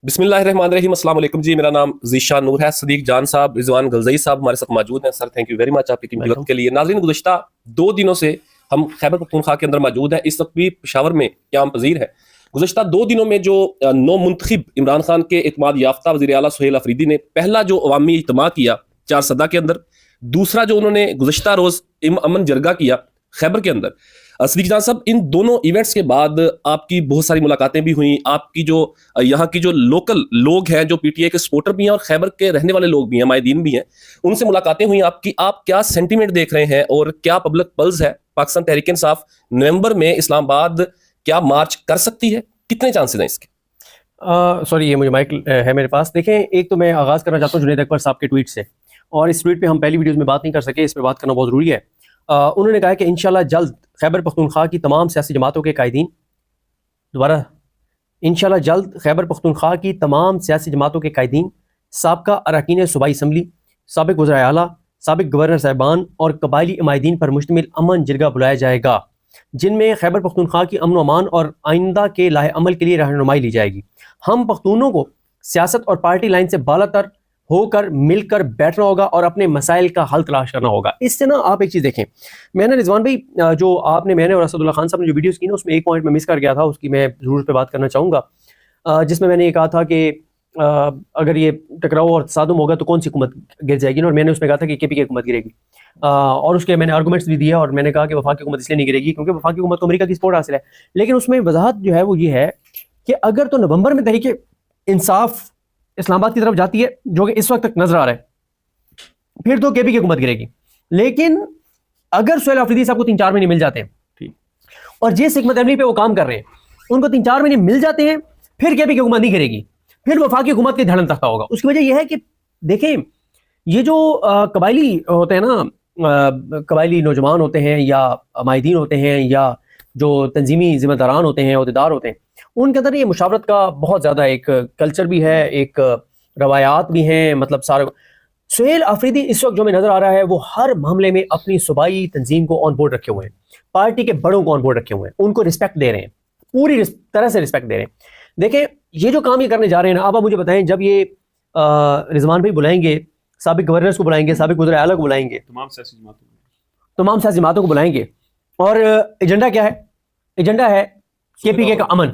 बिस्मिल्लाहिर्रहमानिर्रहीम, अस्सलाम वालेकुम जी। मेरा नाम ज़ीशान नूर है। सदीक जान साहब, रिजवान गलज़ई साहब हमारे साथ मौजूद हैं। Sir, thank you very much आपकी कीमती वक्त के लिए। नाज़रीन, गुज़िश्ता 2 दिनों से हम खैबर पख्तूनख्वा के अंदर मौजूद हैं। इस वक्त भी पेशावर में क़याम पज़ीर है। गुज़िश्ता 2 दिनों में जो नौ मुंतखब इमरान खान के इत्मीनान याफ्ता वज़ीर आला सुहेल अफरीदी ने पहला जो अवामी इज्तिमा किया चारसदा के अंदर, दूसरा जो उन्होंने गुज़िश्ता रोज़ अमन जरगा किया खैबर के अंदर, सदीक जान साहब, इन दोनों इवेंट्स के बाद आपकी बहुत सारी मुलाकातें भी हुई। आपकी जो यहाँ की जो लोकल लोग हैं, जो पीटीआई के सपोर्टर भी हैं और खैबर के रहने वाले लोग भी हैं, मायदीन भी हैं, उनसे मुलाकातें हुई आपकी। आप क्या सेंटीमेंट देख रहे हैं और क्या पब्लिक पल्स है? पाकिस्तान तहरीक इंसाफ नवंबर में इस्लामाबाद क्या मार्च कर सकती है? कितने चांसेस हैं इसके? सॉरी, ये मुझे माइक है मेरे पास। देखें, एक तो मैं आगाज़ करना चाहता हूँ जुनैद अकबर साहब के ट्वीट से, और इस ट्वीट पे हम पहली वीडियोस में बात नहीं कर सके, इस पर बात करना बहुत ज़रूरी है। उन्होंने कहा कि इंशाल्लाह जल्द खैबर पख्तूनख्वा की तमाम सियासी जमातों के कायदीन, दोबारा, इंशाल्लाह जल्द खैबर पख्तूनख्वा की तमाम सियासी जमातों के कायदीन, साबका अरकान सूबाई असम्बली, साबिक वज़ीर आला, साबिक गवर्नर साहिबान और कबायली अमायदीन पर मुश्तमिल अमन जरगा बुलाया जाएगा, जिनमें खैबर पख्तूनख्वा की अमन अमान और आइंदा के लाहे अमल के लिए रहनुमाई ली जाएगी। हम पख्तूनों को सियासत और पार्टी लाइन से बालातर होकर मिलकर बैठना होगा और अपने मसाइल का हल तलाश करना होगा। इससे ना आप एक चीज़ देखें, मैंने रिजवान भाई जो मैंने और असदुल्ला खान साहब ने जो वीडियोस की ना, उसमें एक पॉइंट में मिस कर गया था, उसकी मैं ज़रूर पे बात करना चाहूँगा, जिसमें मैंने ये कहा था कि अगर ये टकराव और तसादुम होगा तो कौन सी हुकूमत गिर जाएगी ना, और मैंने उसमें कहा था कि केपी की हुकूमत गिरेगी, और उसके मैंने आर्गूमेंट्स भी दिए, और मैंने कहा कि वफाकी हुकूमत इसलिए नहीं गिरेगी क्योंकि वफाकी हुकूमत को अमेरिका की सपोर्ट हासिल है। लेकिन उसमें वजाहत जो है वो ये है कि अगर तो नवंबर में तहरीक इंसाफ इस्लामाबाद की तरफ जाती है, जो कि इस वक्त तक नजर आ रहा है, फिर तो केपी की हुकूमत गिरेगी। लेकिन अगर सुहेल अफरीदी साहब को 3-4 महीने मिल जाते हैं, ठीक, और जिस हिकमत अमली पे वो काम कर रहे हैं उनको 3-4 महीने मिल जाते हैं, फिर केपी की हुकूमत नहीं गिरेगी, फिर वफाकी हुकूमत की धड़न तख्ता होगा। उसकी वजह यह है कि देखें, ये जो कबायली होते हैं ना, कबायली नौजवान होते हैं या माहिदीन होते हैं या जो तंजीमी जिम्मेदारान होते हैं, अहदेदार होते हैं, उनके अंदर ये मुशावरत का बहुत ज़्यादा एक कल्चर भी है, एक रवायात भी हैं। मतलब सारे सुहेल अफरीदी इस वक्त जो हमें नज़र आ रहा है वो हर मामले में अपनी सूबाई तंजीम को ऑन बोर्ड रखे हुए हैं, पार्टी के बड़ों को ऑन बोर्ड रखे हुए हैं, उनको रिस्पेक्ट दे रहे हैं, पूरी तरह से रिस्पेक्ट दे रहे हैं। देखें, ये जो काम ये करने जा रहे हैं ना, अब आप मुझे बताएं, जब ये रिजवान भाई बुलाएंगे, साबिक गवर्नर्स को बुलाएंगे, साबिक वज़ीर आला को बुलाएंगे, तमाम सियासी जमातों को बुलाएंगे, और एजेंडा क्या है? एजेंडा है केपीके का अमन,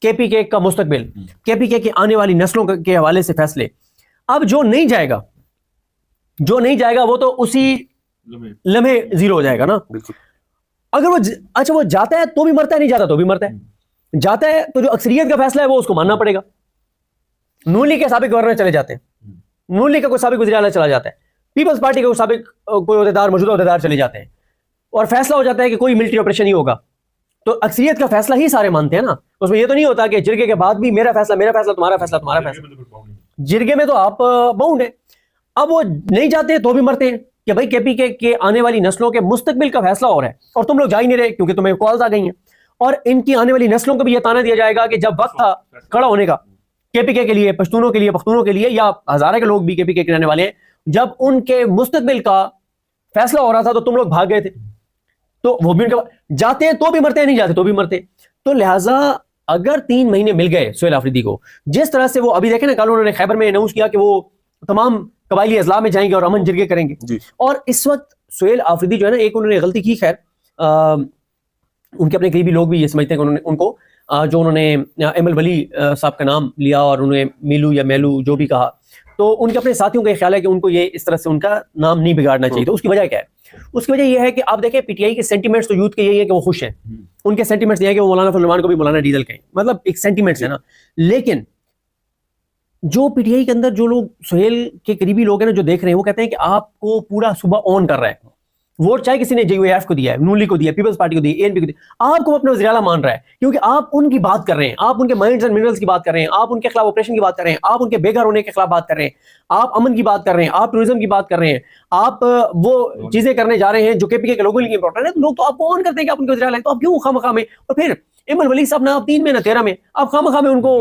केपीके का मुस्तकबिल, केपीके की आने वाली नस्लों के हवाले से फैसले। अब जो नहीं जाएगा वो तो उसी लम्हे जीरो हो जाएगा ना। अगर वो अच्छा वो जाता है तो भी मरता है, नहीं जाता तो भी मरता है। जाता है तो जो अक्सरियत का फैसला है वो उसको मानना पड़ेगा। नून लीग के साबिक गवर्नर चले जाते हैं, नून लीग का कोई साबिक वज़ीर आला चला जाता है, पीपल्स पार्टी के साबिक कोई ओहदेदार, मौजूदा ओहदेदार चले जाते हैं, और फैसला हो जाता है कि कोई मिलिट्री ऑपरेशन ही होगा, तो अक्सरियत का फैसला ही सारे मानते हैं ना। उसमें ये तो नहीं होता कि जिरगे के बाद भी मेरा फैसला, तुम्हारा फैसला। जिरगे में तो आप बाउंड है। अब वो नहीं जाते तो भी मरते हैं कि भाई केपी के आने वाली नस्लों के मुस्तकबिल का फैसला हो रहा है और तुम लोग जा ही नहीं रहे क्योंकि तुम्हें कॉल्स आ गई हैं। और इनकी आने वाली नस्लों को भी यह ताना दिया जाएगा कि जब वक्त था खड़ा होने का केपीके के लिए, पश्तूनों के लिए या हजारे के लोग भी केपीके के रहने वाले हैं, जब उनके मुस्तकबिल का फैसला हो रहा था तो तुम लोग भाग गए थे। तो वो भी उनके जाते हैं तो भी मरते हैं, नहीं जाते तो भी मरते। तो लिहाजा अगर 3 महीने मिल गए सुहेल अफरीदी को, जिस तरह से वो अभी देखें ना, कल उन्होंने खैबर में अनाउंस किया कि वो तमाम कबायली अजला में जाएंगे और अमन जरगे करेंगे। और इस वक्त सुहेल अफरीदी जो है ना, एक उन्होंने गलती की, खैर उनके अपने करीबी लोग भी ये समझते हैं कि उनको जो उन्होंने एमल वली साहब का नाम लिया और उन्हें मीलू या मेलू जो भी कहा, तो उनके अपने साथियों का ख्याल है कि उनको ये इस तरह से उनका नाम नहीं बिगाड़ना चाहिए। तो उसकी वजह क्या है? उसकी वजह यह है कि आप देखें, पीटीआई के सेंटीमेंट्स तो यूथ के यही है कि वो खुश हैं। उनके सेंटीमेंट्स ये है कि वो मौलाना फजल रहमान को भी मौलाना डीजल कहें, मतलब एक सेंटीमेंट्स है ना। लेकिन जो पीटीआई के अंदर जो लोग सुहेल के करीबी लोग हैं ना, जो देख रहे हैं, वो कहते हैं कि आपको पूरा सुबह ऑन कर रहा है, वोट चाहे किसी ने जेयूएफ को दिया है, नून लीग को दिया, पीपल्स पार्टी को दिया, एएनपी को दिया, आपको अपने वज़ीर आला मान रहा है क्योंकि आप उनकी बात कर रहे हैं, आप उनके माइंड्स एंड मिनरल्स की बात कर रहे हैं, आप उनके खिलाफ ऑपरेशन की बात कर रहे हैं, आप उनके बेघर होने के खिलाफ बात कर रहे हैं, आप अमन की बात कर रहे हैं, आप टूरिज्म की बात कर रहे हैं, आप वो चीजें करने जा रहे हैं जो केपीके के लोगों के लिए इंपॉर्टेंट है। तो लोग तो आपको ऑन करते हैं कि आप उनके वज़ीर आला हैं, तो आप क्यों खामखा में, और फिर एमल वली साहब ना, आप 3 में ना 13 में, आप खामखा में उनको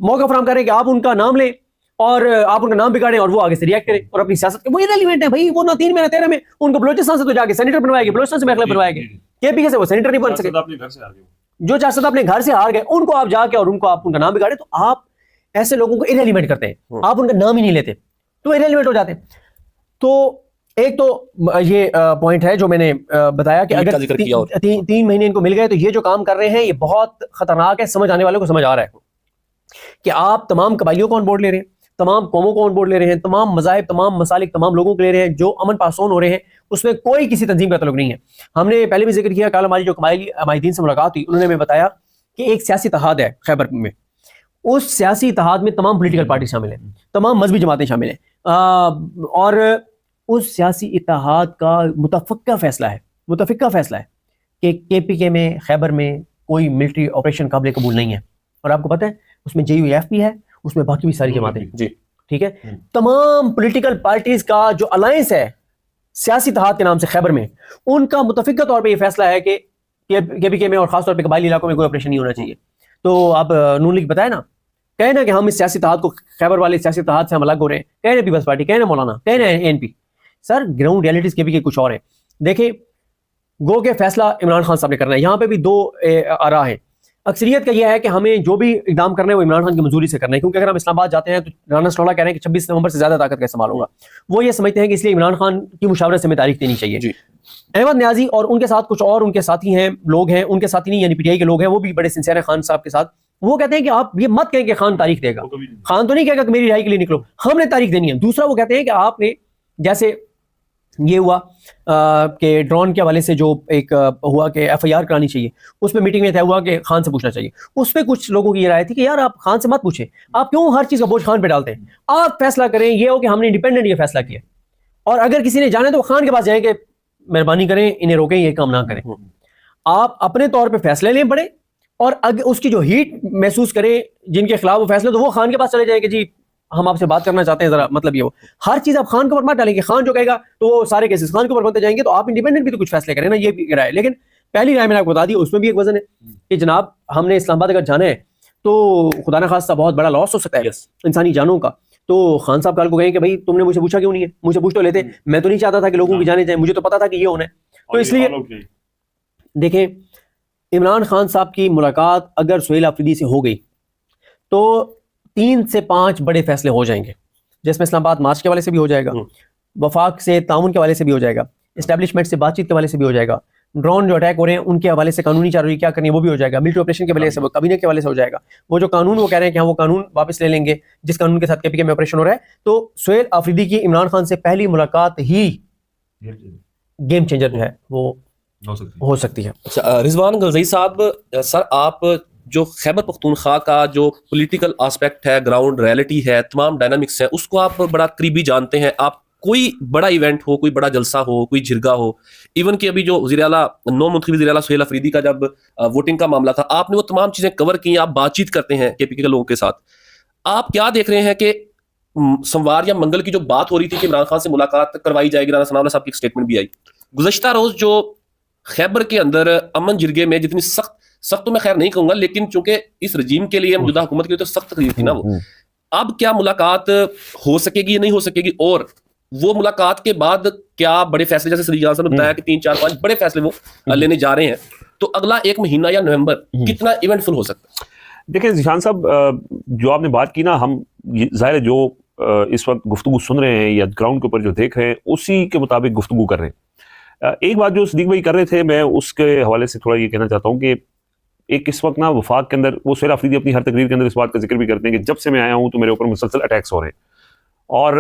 मौका फराहम करें कि आप उनका नाम लें और आप उनका नाम बिगाड़े और वो आगे से रिएक्ट करें और अपनी सियासत के वो इरेलीवेंट है भाई। वो ना 3 में ना 13 में उनको बलोचिस्तान से तो जाके सेनेटर बनवाएंगे, बलोचिस्तान से महकला बनवाएंगे, केपीके से वो सेनेटर नहीं बन सके। जो 400 अपने घर से हार गए उनको आप जाके और उनको आप उनका नाम बिगाड़े, तो आप ऐसे लोगों को इरेलीवेंट करते हैं, आप उनका नाम ही नहीं लेते तो इरेलीवेंट हो जाते हैं। तो एक तो ये पॉइंट है जो मैंने बताया कि अगर 3 महीने इनको मिल गए तो ये जो काम कर रहे हैं ये बहुत खतरनाक है। समझ आने वालों को समझ आ रहा है कि आप तमाम कबाइलियों को ऑन बोर्ड ले रहे हैं, तमाम कौमों को ऑन बोर्ड ले रहे हैं, तमाम मज़ाहिब, तमाम मसालिक, तमाम लोगों को ले रहे हैं जो अमन पासोन हो रहे हैं, उसमें कोई किसी तंजीम का ताल्लुक नहीं है। हमने पहले भी जिक्र किया, कल हमारी जो कबाइली अमायदीन से मुलाकात हुई, उन्होंने हमें बताया कि एक सियासी इत्तेहाद है खैबर में, उस सियासी इत्तेहाद में तमाम पॉलिटिकल पार्टी शामिल हैं, तमाम मजहबी जमातें शामिल हैं, और उस सियासी इत्तेहाद का मुतफ़क्का फैसला है कि KPK में खैबर में कोई मिलिट्री ऑपरेशन काबिल कबूल नहीं है। और आपको पता है उसमें JUF भी है, उसमें बाकी भी सारी जमातें जी, ठीक है। तमाम पॉलिटिकल पार्टीज का जो अलायंस है सियासी इत्तेहाद के नाम से खैबर में, उनका मुतफ़क्का तौर पर यह फैसला है कि KPK में और खासतौर पर कबाइली इलाकों में कोई ऑपरेशन नहीं होना चाहिए। तो आप नून लीग बताए ना, कहे ना कि हम इस सियासी इत्तेहाद को, खैबर वाले सियासी इत्तेहाद से हम अलग हो रहे हैं, कहे ना पीपल्स पार्टी, कहे ना मौलाना, कहे ना ANP। Sir ground realities KPK कुछ और है। देखिए गो के फैसला इमरान खान साहब ने करना है। यहाँ पे भी दो आरा है। अक्सरियत का यह है कि हमें जो भी इकदाम करना है वो इमरान खान की मंजूरी से करना है, क्योंकि अगर हम इस्लामाबाद जाते हैं तो राना सटोला कह रहे हैं कि 26 नवंबर से ज्यादा ताकत का इस्तेमाल होगा। वो ये समझते हैं कि इसलिए इमरान खान की मुशावरत से हमें तारीख देनी चाहिए। अहमद न्याजी और उनके साथ कुछ और उनके साथी हैं, लोग हैं, उनके साथी नहीं यानी PTI के लोग हैं, वो भी बड़े सिंसियर हैं खान साहब के साथ। वो कहते हैं कि आप ये मत कहें कि खान तारीख देगा, खान तो नहीं कहेगा कि मेरी रिहाई के लिए निकलो, हमने तारीख देनी है। दूसरा वो कहते हैं कि आपने जैसे ये हुआ कि ड्रोन के हवाले से जो एक हुआ कि FIR करानी चाहिए, उस पर मीटिंग में तय हुआ कि खान से पूछना चाहिए। उस पर कुछ लोगों की ये राय थी कि यार आप खान से मत पूछें, आप क्यों हर चीज़ का बोझ खान पे डालते हैं, आप फैसला करें। ये हो कि हमने इंडिपेंडेंट ये फैसला किया, और अगर किसी ने जाने तो खान के पास जाए कि मेहरबानी करें इन्हें रोकें, ये काम ना करें। आप अपने तौर पर फैसले लें बड़े, और अगर उसकी जो हीट महसूस करें जिनके खिलाफ वो फैसले, तो वो खान के पास चले जाए कि जी हम आपसे बात करना चाहते हैं जरा, मतलब ये हो। हर चीज आप खान के ऊपर मत डालेंगे, खान जो कहेगा तो वो सारे केसेस खान के ऊपर बनते जाएंगे। तो आप इंडिपेंडेंट भी तो कुछ फैसले करें ना, ये भी राय। लेकिन पहली राय मैंने आपको बता दी, उसमें भी एक वजन है कि जनाब हमने इस्लामाबाद अगर जाना है तो खुदा ना खास्ता बहुत बड़ा लॉस हो सकता है इंसानी जानों का। तो खान साहब कल को कहें कि भाई तुमने मुझसे पूछा क्यों नहीं है, मुझसे पूछ तो लेते, मैं तो नहीं चाहता था कि लोगों की जाने जाए, मुझे तो पता था कि ये होना है। तो इसलिए देखें, इमरान खान साहब की मुलाकात अगर सुहेल आफरीदी से हो गई तो 3 से 5 बड़े फैसले हो जाएंगे, जिसमें इस्लामाबाद मार्च के वाले से भी हो जाएगा, वफाक से ताउन के वाले से भी हो जाएगा, इस्टेब्लिशमेंट से बातचीत के वाले से भी हो जाएगा, ड्रोन जो अटैक हो रहे हैं उनके हवाले से कानूनी कार्रवाई क्या करनी है वो भी हो जाएगा, मिलिट्री ऑपरेशन के हवाले से, कैबिनेट के हवाले से हो जाएगा। वो जो कानून वो कह रहे हैं कि हाँ वो कानून वापस ले लेंगे जिस कानून के साथ KPK में ऑपरेशन हो रहा है। तो सुहेल आफरीदी की इमरान खान से पहली मुलाकात ही गेम चेंजर जो है वो हो सकती है। अच्छा रिजवान गलज़ई साहब, सर आप जो खैबर पख्तूनख्वा का जो पॉलिटिकल एस्पेक्ट है, ग्राउंड रियलिटी है, तमाम डायनामिक्स है, उसको आप बड़ा करीबी जानते हैं। आप कोई बड़ा इवेंट हो, कोई बड़ा जलसा हो, कोई जिरगा हो, इवन कि अभी जो वज़ीर आला नौ मुंतखब वज़ीर आला सुहेल आफरीदी का जब वोटिंग का मामला था, आपने वो तमाम चीज़ें कवर की, आप बातचीत करते हैं KPK के लोगों के साथ। आप क्या देख रहे हैं कि सोमवार या मंगल की जो बात हो रही थी कि इमरान खान से मुलाकात करवाई जाएगी, राना सनाउल्लाह साहब की एक स्टेटमेंट भी आई, गुज़श्ता रोज जो खैबर के अंदर अमन जिरगे में जितनी सख्त तो मैं खैर नहीं कहूंगा, लेकिन चूंकि इस रजीम के लिए, मौजूदा हुकूमत के लिए तो सख्त तकरीर थी ना वो, अब क्या मुलाकात हो सकेगी या नहीं हो सकेगी, और वो मुलाकात के बाद क्या बड़े फैसले, जैसे सदीक जान साहब ने बताया कि 3 4 5 बड़े फैसले वो लेने जा रहे हैं, तो अगला 1 महीना या नवंबर कितना इवेंटफुल हो सकता है? देखिए ज़ीशान साहब, जो आपने बात की ना, हम ज़ाहिर है जो इस वक्त गुफ्तगू सुन रहे हैं या ग्राउंड के ऊपर जो देख रहे हैं उसी के मुताबिक गुफ्तगू कर रहे हैं। एक बात जो सदीक भाई कर रहे थे, मैं उसके हवाले से थोड़ा ये कहना चाहता हूँ कि एक इस वक्त ना वफाक के अंदर, वो सुहेल आफरीदी अपनी हर तकरीर के अंदर इस बात का जिक्र भी करते हैं कि जब से मैं आया हूँ तो मेरे ऊपर मुसलसल अटैक्स हो रहे हैं, और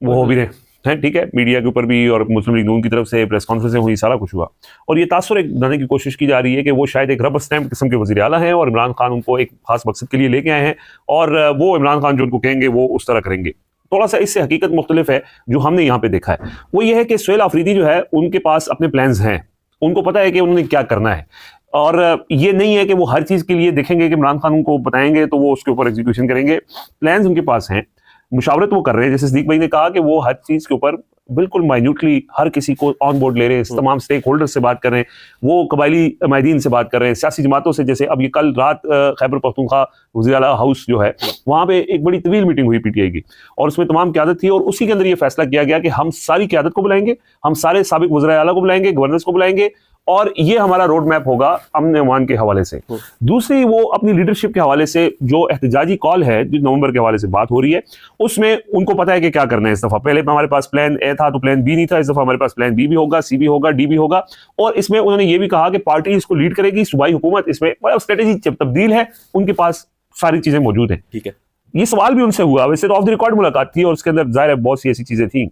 वो हो भी रहे हैं, ठीक है, मीडिया के ऊपर भी, और मुस्लिम लीग नून की तरफ से प्रेस कॉन्फ्रेंसें हुई, सारा कुछ हुआ, और ये तासुर एक बनाने की कोशिश की जा रही है कि वो शायद एक रबर स्टैम्प किस्म के वज़ीर आला हैं और इमरान खान उनको एक खास मकसद के लिए लेके आए हैं, और वो इमरान खान जो उनको कहेंगे वो उस तरह करेंगे। थोड़ा सा इससे हकीकत मुख्तलिफ है जो हमने यहाँ पे देखा है। वो ये है कि सुहेल आफरीदी जो है उनके पास अपने प्लान्स हैं, उनको पता है कि उन्होंने क्या करना है, और ये नहीं है कि वो हर चीज़ के लिए देखेंगे कि इमरान खान उनको बताएंगे तो वो उसके ऊपर एग्जीक्यूशन करेंगे। प्लान्स उनके पास हैं, मुशावरत वो कर रहे हैं, जैसे सदीक भाई ने कहा कि वो हर चीज़ के ऊपर बिल्कुल माइन्यूटली हर किसी को ऑन बोर्ड ले रहे हैं, तमाम स्टेक होल्डर से बात कर रहे हैं, वो कबायली अमायदीन से बात कर रहे हैं, सियासी जमातों से। जैसे अब ये कल रात खैबर पख्तूनख्वा वज़ीर आला हाउस जो है वहाँ पे एक बड़ी तवील मीटिंग हुई PTI की, और उसमें तमाम क़यादत थी, और उसी के अंदर ये फैसला किया गया कि हम सारी क़यादत को बुलाएंगे, हम सारे साबिक वज़ीर आला को बुलाएंगे, गवर्नर्स को बुलाएंगे, और ये हमारा रोड मैप होगा अमन अमान के हवाले से। दूसरी, वो अपनी लीडरशिप के हवाले से जो एहतजाजी कॉल है जो नवंबर के हवाले से बात हो रही है, उसमें उनको पता है कि क्या करना है। इस दफा पहले हमारे पास प्लान ए था तो प्लान बी नहीं था, इस दफा हमारे पास प्लान बी भी होगा, सी भी होगा, डी भी होगा। और इसमें उन्होंने ये भी कहा कि पार्टी इसको लीड करेगी, सूबाई हुकूमत इसमें स्ट्रेटेजी तब्दील है, उनके पास सारी चीजें मौजूद हैं। ठीक है, ये सवाल भी उनसे हुआ, वैसे तो ऑफ द रिकॉर्ड मुलाकात थी और उसके अंदर जाहिर है बहुत सी ऐसी चीजें थी,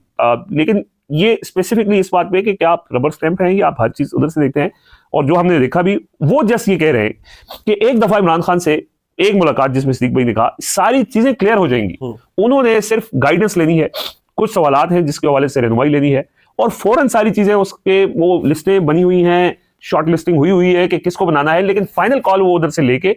लेकिन ये स्पेसिफिकली इस बात पे कि क्या आप रबर स्टैंप हैं या आप हर चीज उधर से देखते हैं। और जो हमने देखा भी, वो जस्ट ये कह रहे हैं कि एक दफा इमरान खान से एक मुलाकात जिसमें सिद्दीक भाई ने कहा सारी चीजें क्लियर हो जाएंगी, उन्होंने सिर्फ गाइडेंस लेनी है, कुछ सवालात हैं जिसके हवाले से रहनुमाई लेनी है और फौरन सारी चीजें उसके वो लिस्टें बनी हुई हैं, शॉर्ट लिस्टिंग हुई है कि किसको बनाना है, लेकिन फाइनल कॉल वो उधर से लेके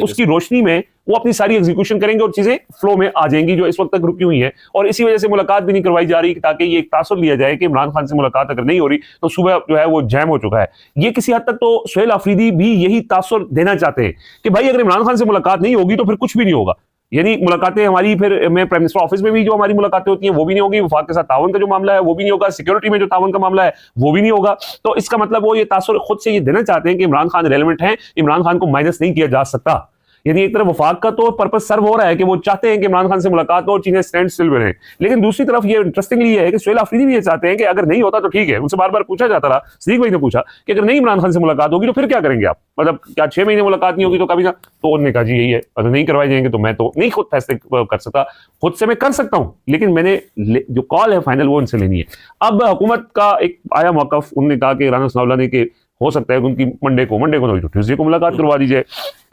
उसकी रोशनी में वो अपनी सारी एग्जीक्यूशन करेंगे और चीजें फ्लो में आ जाएंगी जो इस वक्त तक रुकी हुई है। और इसी वजह से मुलाकात भी नहीं करवाई जा रही ताकि ये एक तासुर लिया जाए कि इमरान खान से मुलाकात अगर नहीं हो रही तो सुबह जो है वो जैम हो चुका है। ये किसी हद तक तो सुहेल अफरीदी भी यही तासुर देना चाहते हैं कि भाई अगर इमरान खान से मुलाकात नहीं होगी तो फिर कुछ भी नहीं होगा, यानी मुलाकातें हमारी फिर मैं प्राइम मिनिस्टर ऑफिस में भी जो हमारी मुलाकातें होती हैं वो भी नहीं होगी, वफाक के साथ तावन का जो मामला है वो भी नहीं होगा, सिक्योरिटी में जो तावन का मामला है वो भी नहीं होगा। तो इसका मतलब वो ये तासुर खुद से ये देना चाहते हैं कि इमरान खान रेलेवेंट है, इमरान खान को माइनस नहीं किया जा सकता। यानी एक तरफ वफाक का तो पर्पस सर्व हो रहा है कि वो चाहते हैं कि इमरान खान से मुलाकात हो और चीजें स्टैंड स्टिल में रहें, लेकिन दूसरी तरफ ये इंटरेस्टिंगली ये है कि सुहेल अफरीदी भी ये चाहते हैं कि अगर नहीं होता तो ठीक है। उनसे बार बार पूछा जाता रहा, सिद्दीक भाई ने पूछा कि अगर नहीं इमरान खान से मुलाकात होगी तो फिर क्या करेंगे आप, मतलब क्या 6 महीने मुलाकात नहीं होगी तो कभी ना, तो उन्होंने कहा जी यही है, अगर नहीं करवाए जाएंगे तो मैं तो नहीं खुद फैसले कर सकता, खुद से मैं कर सकता हूं लेकिन मैंने जो कॉल है फाइनल वो उनसे लेनी है। अब हुकूमत का एक आया मौकफ, उन्होंने कहा कि राना सनाउल्लाह ने कि हो सकता है उनकी मंडे को ट्यूसडे को मुलाकात करवा दी जाए।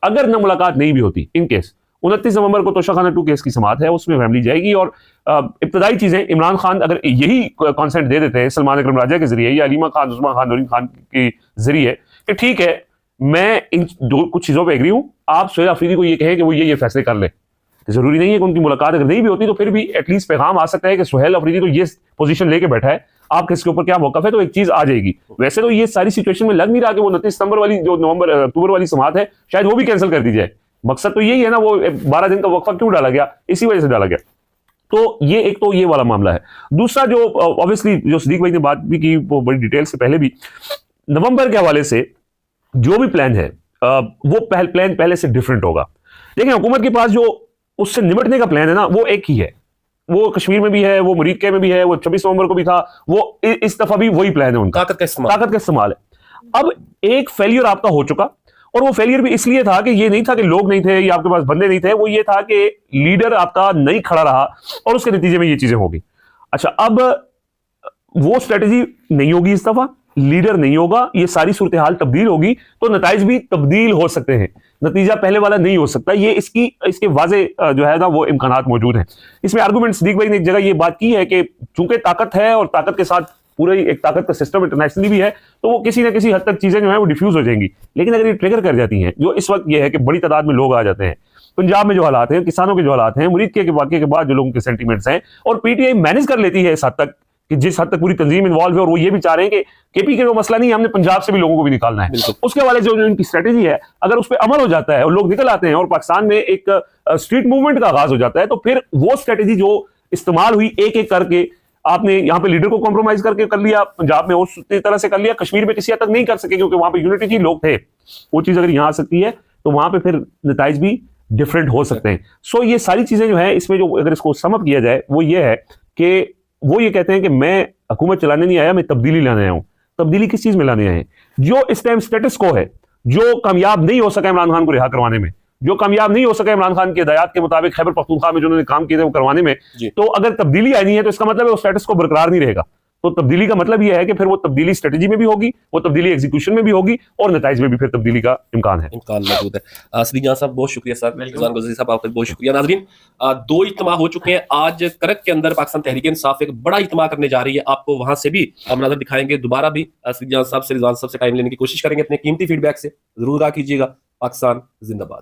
अगर ना मुलाकात नहीं भी होती, इन केस 29 नवंबर को तोशाखाना 2 केस की समाअत है, उसमें फैमिली जाएगी और इब्तदाई चीजें इमरान खान अगर यही कॉन्सेंट दे देते हैं सलमान अकरम राजा के जरिए या अलीमा खान, उस्मान खान, नूरीन खान के जरिए कि ठीक है मैं इन कुछ चीजों पर एग्री हूं, आप सुहेल अफरीदी को ये कहें कि वो ये फैसले कर ले, तो जरूरी नहीं है कि उनकी मुलाकात अगर नहीं भी होती तो फिर भी एटलीस्ट पैगाम आ सकता है कि सुहेल अफरीदी तो ये पोजीशन लेके बैठा है, आप किसके ऊपर क्या मौकफ है, तो एक चीज आ जाएगी। वैसे तो ये सारी सिचुएशन में लग नहीं रहा कि वो 29 सितंबर वाली जो अक्टूबर वाली समाअत है शायद वो भी कैंसिल कर दी जाए। मकसद तो यही है ना, वो 12 दिन का वक्फा क्यों डाला गया, इसी वजह से डाला गया। तो ये एक तो ये वाला मामला है। दूसरा जो ऑब्वियसली जो सिद्दीक भाई ने बात भी की वो बड़ी डिटेल से पहले भी, नवंबर के हवाले से जो भी प्लान है वो प्लान पहले से डिफरेंट होगा। देखिए हुकूमत के पास जो उससे निपटने का प्लान है ना वो एक ही है, वो कश्मीर में भी है, वो मुरीदके में भी है, वो 26 नवंबर को भी था, वो इस दफा भी वही प्लान है उनका, ताकत का इस्तेमाल है। अब एक फेलियर आपका हो चुका और वो फेलियर भी इसलिए था कि ये नहीं था कि लोग नहीं थे या आपके पास बंदे नहीं थे, वो ये था कि लीडर आपका नहीं खड़ा रहा और उसके नतीजे में ये चीजें हो गई। अच्छा, अब वो स्ट्रेटेजी नहीं होगी, इस दफा लीडर नहीं होगा, ये सारी सूरत हाल तब्दील होगी तो नताइज भी तब्दील हो सकते हैं, नतीजा पहले वाला नहीं हो सकता। ये इसके वाजे जो है ना वो इम्कानात मौजूद हैं। इसमें आर्गूमेंट सिद्दीक भाई ने एक जगह ये बात की है कि चूंकि ताकत है और ताकत के साथ पूरा एक ताकत का सिस्टम इंटरनेशनली भी है तो वो किसी ना किसी हद तक चीजें जो है वो डिफ्यूज हो जाएंगी, लेकिन अगर ये ट्रिगर कर जाती हैं, जो इस वक्त ये है कि बड़ी तादाद में लोग आ जाते हैं, पंजाब में जो हालात हैं, किसानों के जो हालात हैं, मुरीद के वाकये के बाद जो लोगों के सेंटीमेंट्स हैं, और पीटीआई मैनेज कर लेती है इस हद तक कि जिस हद तक पूरी तंजीम इन्वॉल्व है और वो ये भी चाह रहे हैं कि केपी के जो मसला नहीं है, हमने पंजाब से भी लोगों को भी निकालना है, उसके हवाले जो इनकी स्ट्रेटेजी है अगर उस पर अमल हो जाता है और लोग निकल आते हैं और पाकिस्तान में एक स्ट्रीट मूवमेंट का आगाज हो जाता है, तो फिर वो स्ट्रेटेजी जो इस्तेमाल हुई एक एक करके, आपने यहाँ पे लीडर को कॉम्प्रोमाइज करके कर लिया, पंजाब में उस तरह से कर लिया, कश्मीर में किसी हद तक नहीं कर सके क्योंकि वहां पे यूनिटी थी, लोग थे, वो चीज अगर यहाँ आ सकती है तो वहां पे फिर नताइज भी डिफरेंट हो सकते हैं। सो ये सारी चीजें जो है इसमें जो अगर इसको समअप किया जाए वो ये है कि वो ये कहते हैं कि मैं हुकूमत चलाने नहीं आया, मैं तब्दीली लाने आया हूं। तब्दीली किस चीज में लाने आए हैं? जो इस टाइम स्टेटस को है, जो कामयाब नहीं हो सका इमरान खान को रिहा करवाने में, जो कामयाब नहीं हो सका इमरान खान की हिदायत के मुताबिक खैबर पख्तूनख्वा में जो उन्होंने काम किए थे वो करवाने में, तो अगर तब्दीली आनी है तो इसका मतलब है वो स्टेटस को बरकरार नहीं रहेगा। तो तब्दीली का मतलब यह है कि फिर वो तब्दीली स्ट्रेटजी में भी होगी, वो तब्दीली एग्जीक्यूशन में भी होगी और नताइज में भी फिर तब्दीली का इम्कान मौजूद है। सिद्दीक जान साहब बहुत शुक्रिया सर, रिजवान गलज़ई साहब आपका बहुत शुक्रिया। नाज़रीन, 2 इज्तिमा हो चुके हैं आज करक के अंदर, पाकिस्तान तहरीक इंसाफ एक बड़ा इज्तिमा करने जा रही है, आपको वहां से भी हम नजर दिखाएंगे। दोबारा भी सिद्दीक जान साहब से, रिजवान साहब से टाइम लेने की कोशिश करेंगे, अपने कीमती फीडबैक से जरूर कीजिएगा। पाकिस्तान जिंदाबाद।